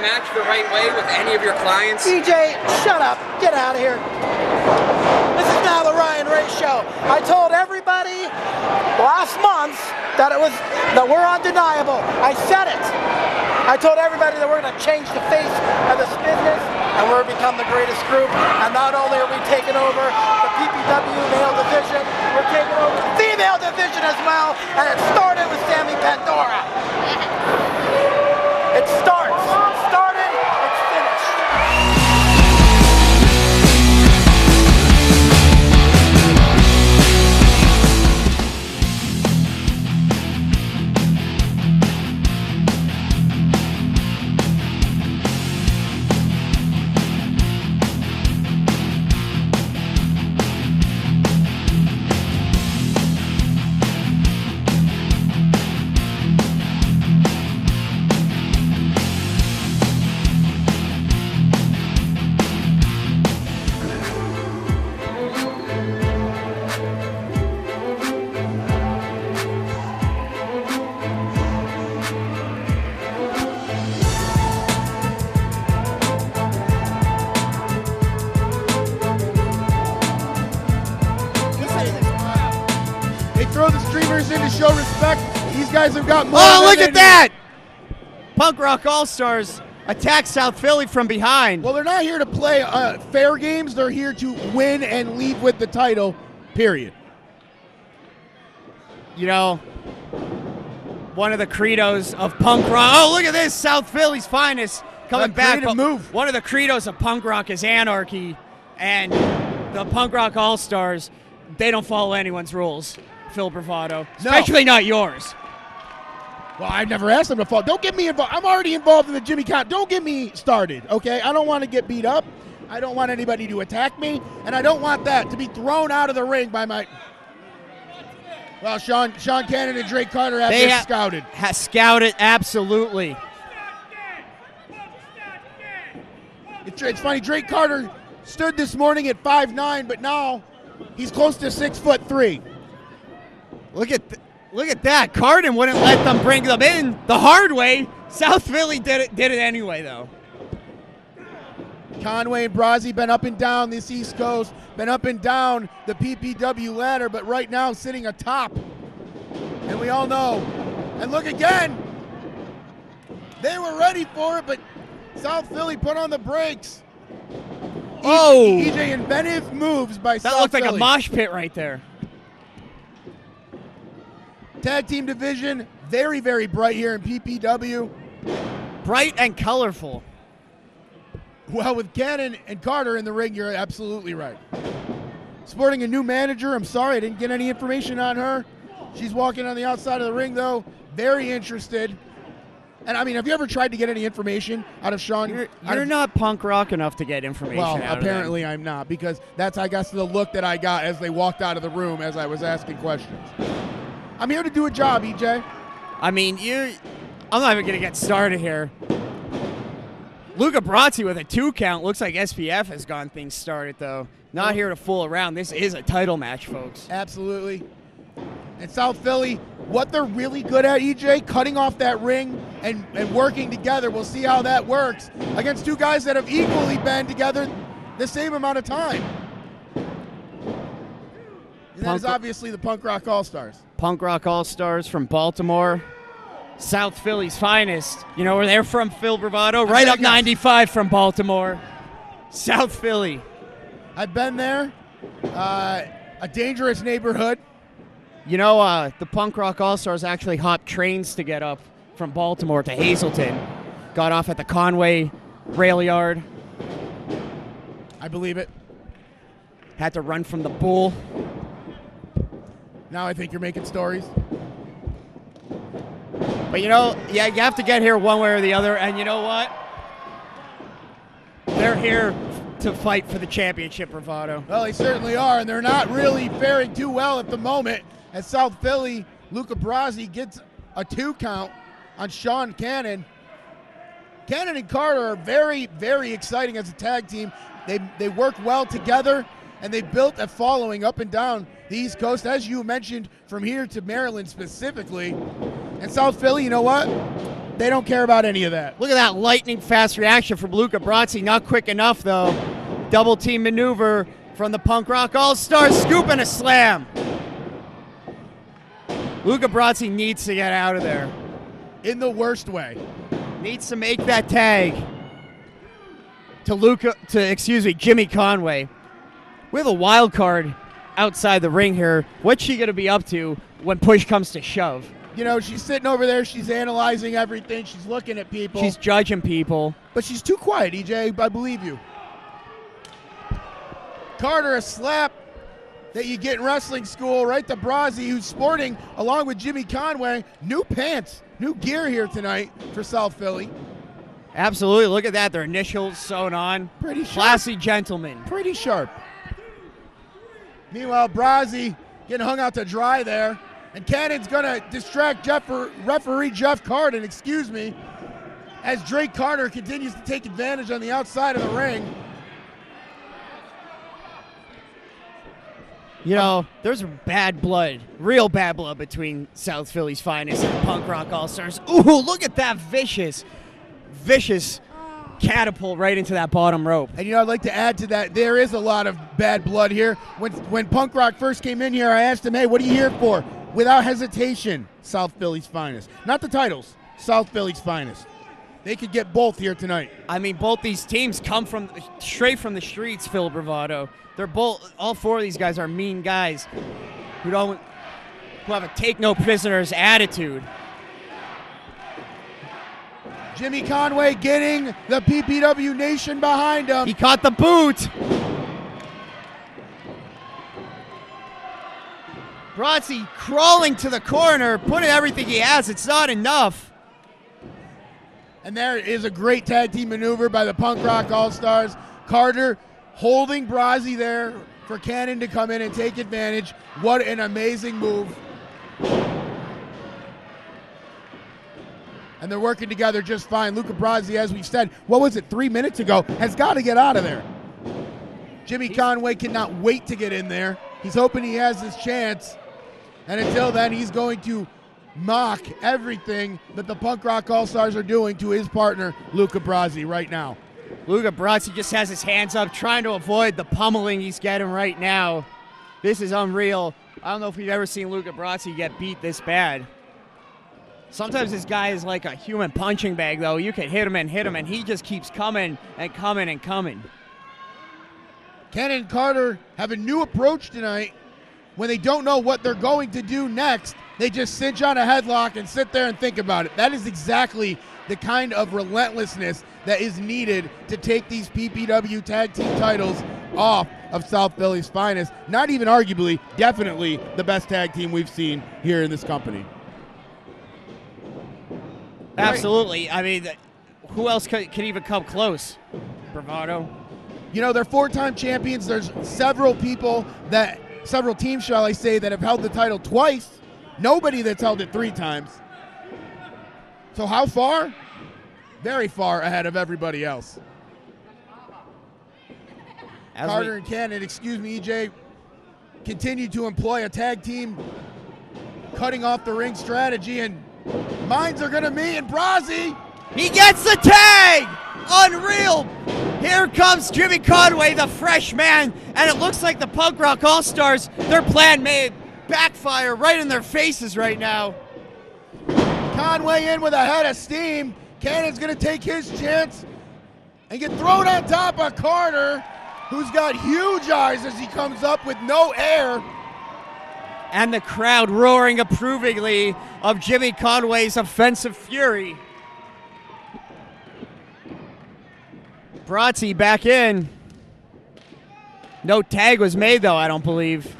match the right way with any of your clients? DJ, shut up. Get out of here. This is now the Ryan Ray Show. I told everybody last month that we're undeniable. I said it. I told everybody that we're going to change the face of this business, and we're become the greatest group. And not only are we taking over the PPW male division, we're taking over the female division as well. And it started with Sammy Pandora. It started, it's finished. Throw the streamers in to show respect. These guys have got more. Oh, look at that! Punk Rock All-Stars attack South Philly from behind. Well, they're not here to play fair games. They're here to win and leave with the title, period. You know, one of the credos of punk rock. Oh, look at this, South Philly's finest coming back. But move. One of the credos of punk rock is anarchy, and the Punk Rock All-Stars, they don't follow anyone's rules. Phil Bravado, especially not yours. Well, I've never asked them to fall. Don't get me involved. I'm already involved in the Jimmy Con. Don't get me started, okay? I don't want to get beat up. I don't want anybody to attack me, and I don't want that to be thrown out of the ring by my. Well, Sean Cannon and Drake Carter have this scouted. Has scouted, absolutely. It's funny. Drake Carter stood this morning at 5'9", but now he's close to 6'3". Look at that. Carden wouldn't let them bring them in the hard way. South Philly did it anyway, though. Conway and Brazzi been up and down this East Coast, been up and down the PPW ladder, but right now sitting atop. And we all know. And look again. They were ready for it, but South Philly put on the brakes. Oh! EJ inventive moves by South Philly. That looked like a mosh pit right there. Tag team division, very, very bright here in PPW. Bright and colorful. Well, with Cannon and Carter in the ring, you're absolutely right. Sporting a new manager. I'm sorry, I didn't get any information on her. She's walking on the outside of the ring, though. Very interested. And, I mean, have you ever tried to get any information out of Sean? You're not punk rock enough to get information out of them. Well, apparently I'm not, because that's, I guess, the look that I got as they walked out of the room as I was asking questions. I'm here to do a job, EJ. I mean, I'm not even going to get started here. Luca Brazzi with a 2 count. Looks like SPF has gotten things started, though. Not here to fool around. This is a title match, folks. Absolutely. And South Philly, what they're really good at, EJ, cutting off that ring and working together. We'll see how that works against two guys that have equally been together the same amount of time. And that is obviously the Punk Rock All-Stars. Punk Rock All-Stars from Baltimore. South Philly's finest. You know where they're from, Phil Bravado? Right up 95 from Baltimore. South Philly. I've been there. A dangerous neighborhood. You know, the Punk Rock All-Stars actually hopped trains to get up from Baltimore to Hazleton. Got off at the Conway rail yard. I believe it. Had to run from the bull. Now I think you're making stories. But, you know, yeah, you have to get here one way or the other. And you know what? They're here to fight for the championship, Bravado. Well, they certainly are, and they're not really faring too well at the moment. As South Philly, Luca Brazzi gets a 2 count on Sean Cannon. Cannon and Carter are very, very exciting as a tag team. They work well together, and they built a following up and down the East Coast, as you mentioned, from here to Maryland specifically. And South Philly, you know what? They don't care about any of that. Look at that lightning fast reaction from Luca Brasi. Not quick enough, though. Double team maneuver from the Punk Rock All-Stars. Scoop and a slam. Luca Brasi needs to get out of there. In the worst way. Needs to make that tag to Jimmy Conway. We have a wild card outside the ring here. What's she going to be up to when push comes to shove? You know, she's sitting over there. She's analyzing everything. She's looking at people. She's judging people. But she's too quiet, EJ. I believe you. Carter, a slap that you get in wrestling school right to Brasi, who's sporting, along with Jimmy Conway, new pants, new gear here tonight for South Philly. Absolutely. Look at that. Their initials sewn on. Pretty sharp. Classy gentlemen. Pretty sharp. Meanwhile, Brasi getting hung out to dry there. And Cannon's going to distract referee Jeff Carden, as Drake Carter continues to take advantage on the outside of the ring. You know, there's bad blood, real bad blood between South Philly's finest and Punk Rock All-Stars. Ooh, look at that vicious catapult right into that bottom rope. And, you know, I'd like to add to that, there is a lot of bad blood here. When Punk Rock first came in here, I asked him, hey, what are you here for? Without hesitation, South Philly's finest. Not the titles, South Philly's finest. They could get both here tonight. I mean, both these teams come straight from the streets, Phil Bravado. All four of these guys are mean guys who have a take no prisoners attitude. Jimmy Conway getting the PPW Nation behind him. He caught the boot. Brasi crawling to the corner, putting everything he has. It's not enough. And there is a great tag team maneuver by the Punk Rock All-Stars. Carter holding Brasi there for Cannon to come in and take advantage. What an amazing move. And they're working together just fine. Luca Brasi, as we said, 3 minutes ago, has got to get out of there. Jimmy Conway cannot wait to get in there. He's hoping he has his chance. And until then, he's going to mock everything that the Punk Rock All-Stars are doing to his partner, Luca Brasi, right now. Luca Brasi just has his hands up, trying to avoid the pummeling he's getting right now. This is unreal. I don't know if we've ever seen Luca Brasi get beat this bad. Sometimes this guy is like a human punching bag, though. You can hit him, and he just keeps coming and coming and coming. Cannon and Carter have a new approach tonight. When they don't know what they're going to do next, they just cinch on a headlock and sit there and think about it. That is exactly the kind of relentlessness that is needed to take these PPW tag team titles off of South Philly's finest. Not even arguably, definitely the best tag team we've seen here in this company. Absolutely. I mean, who else can even come close? Bravado. You know, they're four-time champions. There's several teams, shall I say, that have held the title twice. Nobody that's held it 3 times. So how far? Very far ahead of everybody else. Carter and Cannon, EJ, continue to employ a tag team cutting off the ring strategy, and minds are going to meet, and Brasi, he gets the tag! Unreal! Here comes Jimmy Conway, the fresh man, and it looks like the Punk Rock All-Stars, their plan may backfire right in their faces right now. Conway in with a head of steam. Cannon's going to take his chance and get thrown on top of Carter, who's got huge eyes as he comes up with no air. And the crowd roaring approvingly of Jimmy Conway's offensive fury. Brasi back in. No tag was made, though, I don't believe.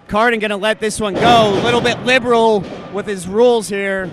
Carden gonna let this one go. A little bit liberal with his rules here.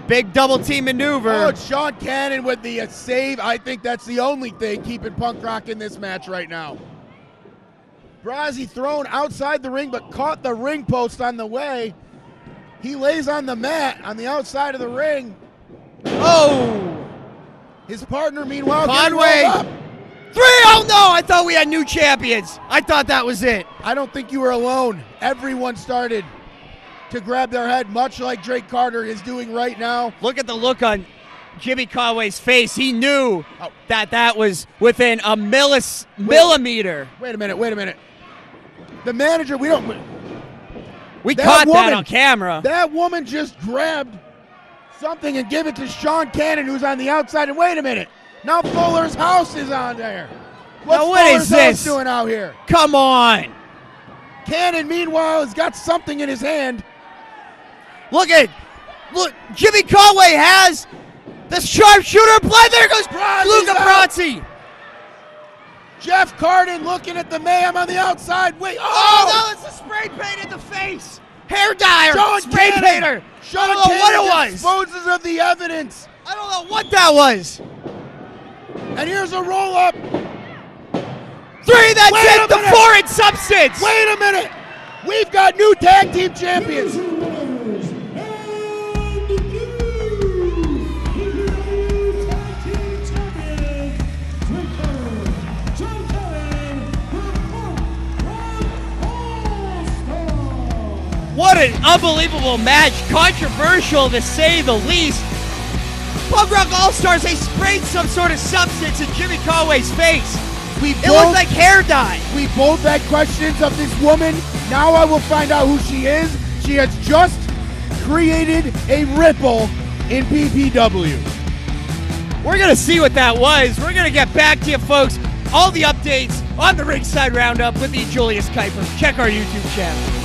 Big double team maneuver. Oh, it's Sean Cannon with the save. I think that's the only thing keeping Punk Rock in this match right now. Brasi thrown outside the ring, but caught the ring post on the way. He lays on the mat on the outside of the ring. Oh! His partner, meanwhile, Conway. 3-0, no! I thought we had new champions. I thought that was it. I don't think you were alone. Everyone started to grab their head, much like Drake Carter is doing right now. Look at the look on Jimmy Conway's face. He knew that was within a millimeter. Wait a minute. The manager, we caught that on camera. That woman just grabbed something and gave it to Sean Cannon, who's on the outside. And wait a minute. Now Fuller's house is on there. What's what Fuller's is this house doing out here? Come on. Cannon, meanwhile, has got something in his hand. Look, Jimmy Conway has the sharpshooter play. There goes Luca Brasi. Jeff Carden looking at the mayhem on the outside. Wait, that was a spray paint in the face. Hair dyer, spray painter. Sean I don't know what it was. Disposes of the evidence. I don't know what that was. And here's a roll-up. 3, that's it, the foreign substance. Wait a minute. We've got new tag team champions. What an unbelievable match. Controversial to say the least. Punk Rock All-Stars, they sprayed some sort of substance in Jimmy Conway's face. It looked like hair dye. We both had questions of this woman. Now I will find out who she is. She has just created a ripple in PPW. We're going to see what that was. We're going to get back to you, folks. All the updates on the Ringside Roundup with the Julius Kuiper. Check our YouTube channel.